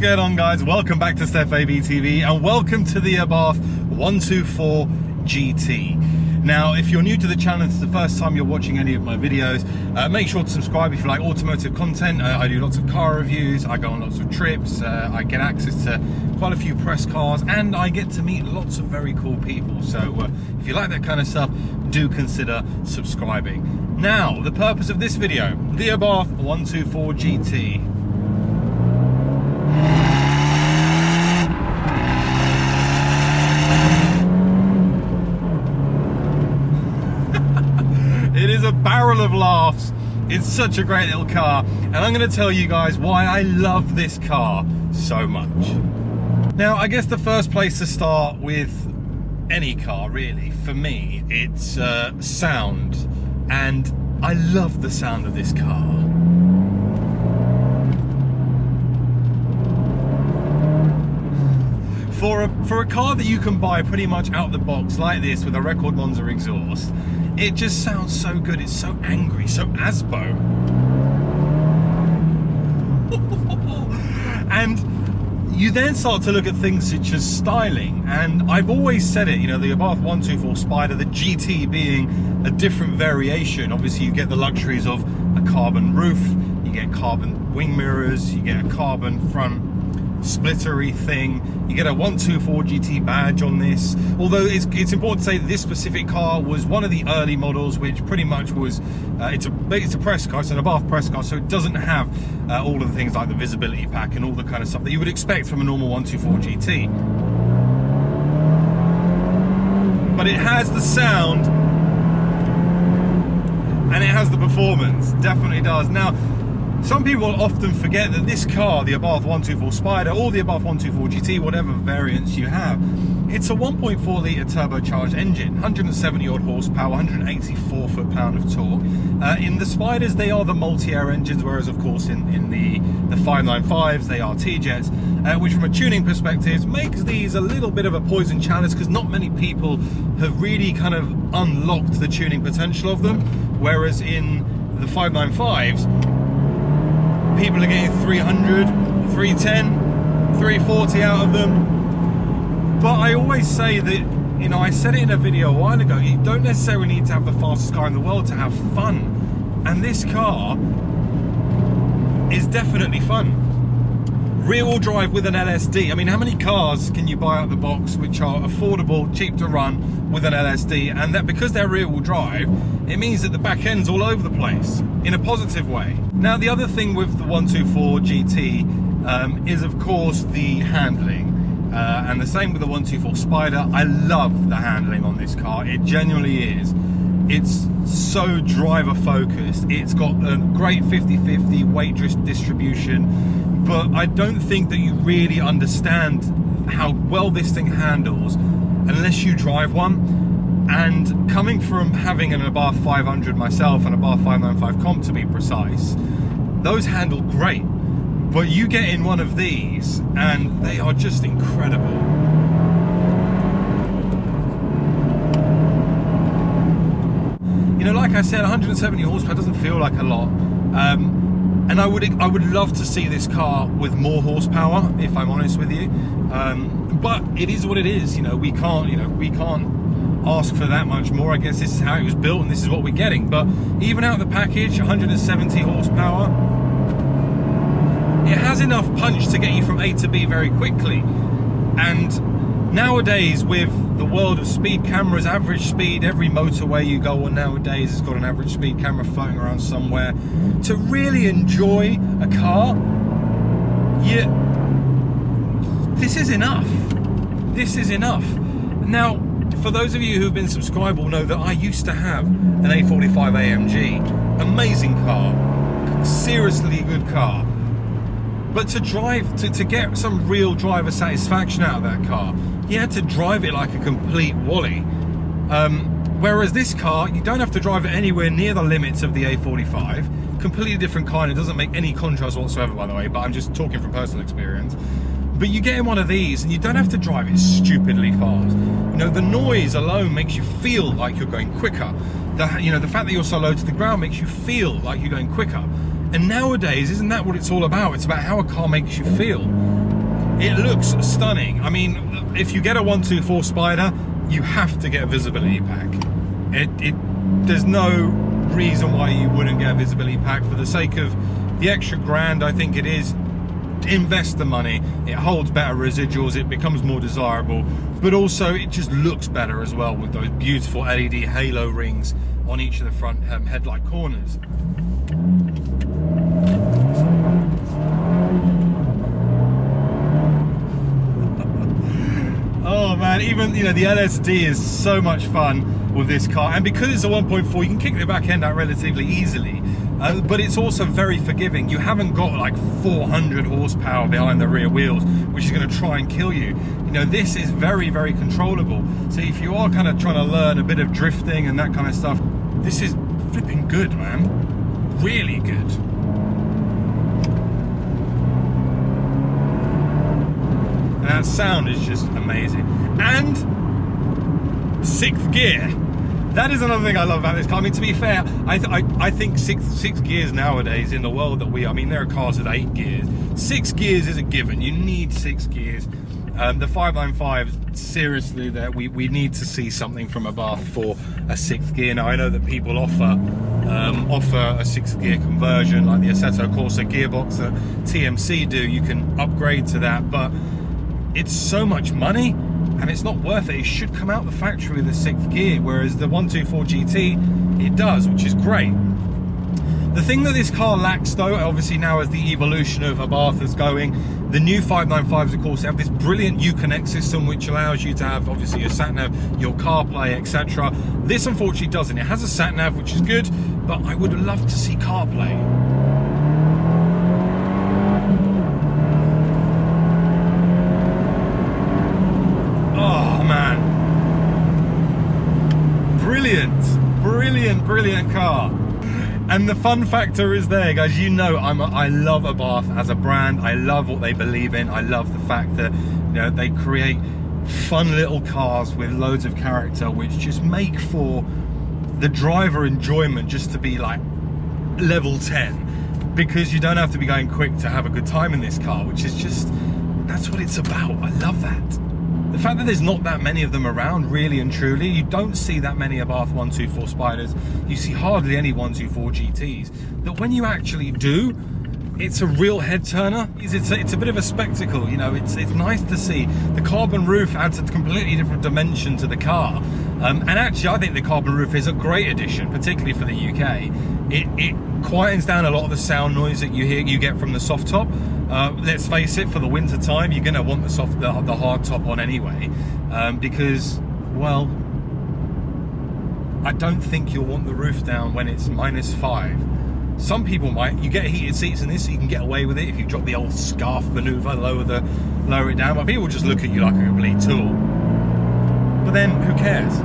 going on, guys? Welcome back to Stef ABtv and welcome to the Abarth 124 GT. Now, if you're new to the channel, this is the first time you're watching any of my videos, make sure to subscribe if you like automotive content. I do lots of car reviews, I go on lots of trips, I get access to quite a few press cars, and I get to meet lots of very cool people. So if you like that kind of stuff, do consider subscribing. Now, the purpose of this video, the Abarth 124 GT. It is a barrel of laughs. It's such a great little car, and I'm going to tell you guys why I love this car so much. Now, I guess the first place to start with any car, really, for me, it's sound, and I love the sound of this car. For a car that you can buy pretty much out the box like this with a record Monza exhaust, it just sounds so good. It's so angry, so Asbo. And you then start to look at things such as styling, and I've always said it, you know, the Abarth 124 Spider, the GT being a different variation. Obviously you get the luxuries of a carbon roof, you get carbon wing mirrors, you get a carbon front splittery thing, you get a 124 GT badge on this. Although it's important to say that this specific car was one of the early models, which pretty much was it's a press car, it's an Abarth press car, so it doesn't have all of the things like the visibility pack and all the kind of stuff that you would expect from a normal 124 GT. But it has the sound and it has the performance, definitely does. Now, some people often forget that this car, the Abarth 124 Spider or the Abarth 124 GT, whatever variants you have, it's a 1.4 litre turbocharged engine, 170 odd horsepower, 184 foot-pound of torque. In the Spiders, they are the multi-air engines, whereas of course in the 595s, they are T-Jets, which from a tuning perspective makes these a little bit of a poison chalice, because not many people have really kind of unlocked the tuning potential of them, whereas in the 595s, people are getting 300, 310, 340 out of them. But I always say that, you know, I said it in a video a while ago, you don't necessarily need to have the fastest car in the world to have fun. And this car is definitely fun. Rear-wheel drive with an LSD. I mean, how many cars can you buy out the box which are affordable, cheap to run with an LSD? And that because they're rear-wheel drive, it means that the back end's all over the place in a positive way. Now, the other thing with the 124 GT is, of course, the handling. And the same with the 124 Spider. I love the handling on this car. It genuinely is. It's so driver focused. It's got a great 50-50 weight distribution. But I don't think that you really understand how well this thing handles unless you drive one. And coming from having an Abarth 500 myself and a Abarth 595 comp to be precise, those handle great. But you get in one of these and they are just incredible. You know, like I said, 170 horsepower doesn't feel like a lot. And I would love to see this car with more horsepower, if I'm honest with you. But it is what it is. You know, we can't ask for that much more. I guess this is how it was built, and this is what we're getting. But even out of the package, 170 horsepower, it has enough punch to get you from A to B very quickly. And nowadays, with the world of speed cameras, average speed, every motorway you go on nowadays has got an average speed camera floating around somewhere. To really enjoy a car, this is enough. This is enough. Now, for those of you who've been subscribed will know that I used to have an A45 AMG. Amazing car. Seriously good car. But to drive, to get some real driver satisfaction out of that car, you had to drive it like a complete wally. Whereas this car, you don't have to drive it anywhere near the limits of the A45. Completely different kind. It doesn't make any contrast whatsoever, by the way, but I'm just talking from personal experience. But you get in one of these and you don't have to drive it stupidly fast. You know, the noise alone makes you feel like you're going quicker. The fact that you're so low to the ground makes you feel like you're going quicker. And nowadays, isn't that what it's all about? It's about how a car makes you feel. It looks stunning. I mean, if you get a 124 Spider, you have to get a visibility pack. There's no reason why you wouldn't get a visibility pack. For the sake of the extra grand, I think it is. Invest the money. It holds better residuals, it becomes more desirable, but also it just looks better as well with those beautiful LED halo rings on each of the front headlight corners. Oh man, even, you know, the LSD is so much fun with this car, and because it's a 1.4, you can kick the back end out relatively easily. But it's also very forgiving. You haven't got like 400 horsepower behind the rear wheels, which is going to try and kill you. You know, this is very, very controllable. So if you are kind of trying to learn a bit of drifting and that kind of stuff, this is flipping good, man. Really good. And that sound is just amazing. And 6th gear. That is another thing I love about this car. I mean, to be fair, I think six gears nowadays in the world that I mean, there are cars with 8 gears. 6 gears is a given. You need 6 gears. The 595, seriously, that we need to see something from Abarth for a 6th gear. Now, I know that people offer a 6th gear conversion, like the Assetto Corsa gearbox that TMC do. You can upgrade to that, but it's so much money. And it's not worth it. It should come out the factory with a 6th gear, whereas the 124 GT, it does, which is great. The thing that this car lacks though, obviously now as the evolution of Abarth is going, the new 595s of course have this brilliant Uconnect system which allows you to have obviously your sat-nav, your CarPlay, etc. This unfortunately doesn't. It has a sat-nav which is good, but I would love to see CarPlay. Brilliant car. And the fun factor is there, guys. You know, I love Abarth as a brand. I love what they believe in. I love the fact that, you know, they create fun little cars with loads of character, which just make for the driver enjoyment just to be like level 10, because you don't have to be going quick to have a good time in this car, which is just, that's what it's about. I love that. The fact that there's not that many of them around, really and truly, you don't see that many Abarth 124 Spiders, you see hardly any 124 GTs, that when you actually do, it's a real head turner. It's a bit of a spectacle, you know. It's nice to see. The carbon roof adds a completely different dimension to the car, and actually I think the carbon roof is a great addition, particularly for the UK. It quietens down a lot of the sound noise that you get from the soft top. Let's face it, for the winter time, you're going to want the hard top on anyway, because, well, I don't think you'll want the roof down when it's -5. Some people might. You get heated seats in this, so you can get away with it if you drop the old scarf maneuver, lower it down. But people just look at you like a complete tool. But then, who cares?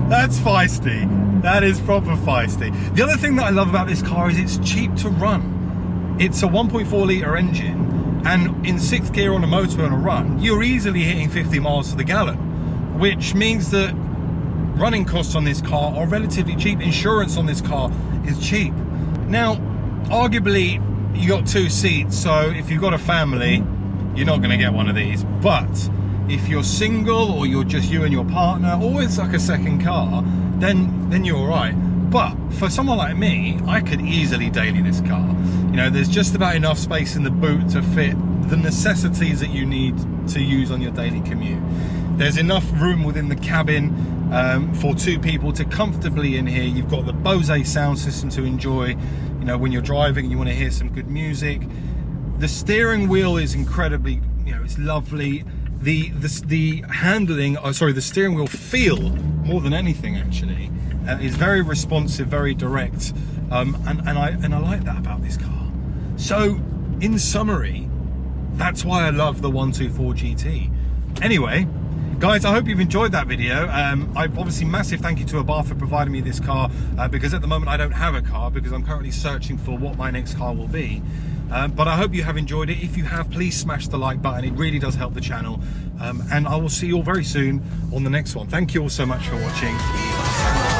That's feisty. That is proper feisty. The other thing that I love about this car is it's cheap to run. It's a 1.4 litre engine, and in 6th gear on a motor on a run, you're easily hitting 50 miles to the gallon, which means that running costs on this car are relatively cheap. Insurance on this car is cheap. Now, arguably, you got 2 seats, so if you've got a family, you're not going to get one of these. But if you're single, or you're just you and your partner, or it's like a second car, then you're all right. But for someone like me, I could easily daily this car. You know, there's just about enough space in the boot to fit the necessities that you need to use on your daily commute. There's enough room within the cabin for 2 people to comfortably in here. You've got the Bose sound system to enjoy, you know, when you're driving and you want to hear some good music. The steering wheel is incredibly, you know, it's lovely. The handling, the steering wheel feel, more than anything actually, is very responsive, very direct, and I like that about this car. So in summary, that's why I love the 124 GT. Anyway, guys, I hope you've enjoyed that video. I've obviously massive thank you to Abarth for providing me this car, because at the moment I don't have a car, because I'm currently searching for what my next car will be. But I hope you have enjoyed it. If you have, please smash the like button. It really does help the channel. And I will see you all very soon on the next one. Thank you all so much for watching.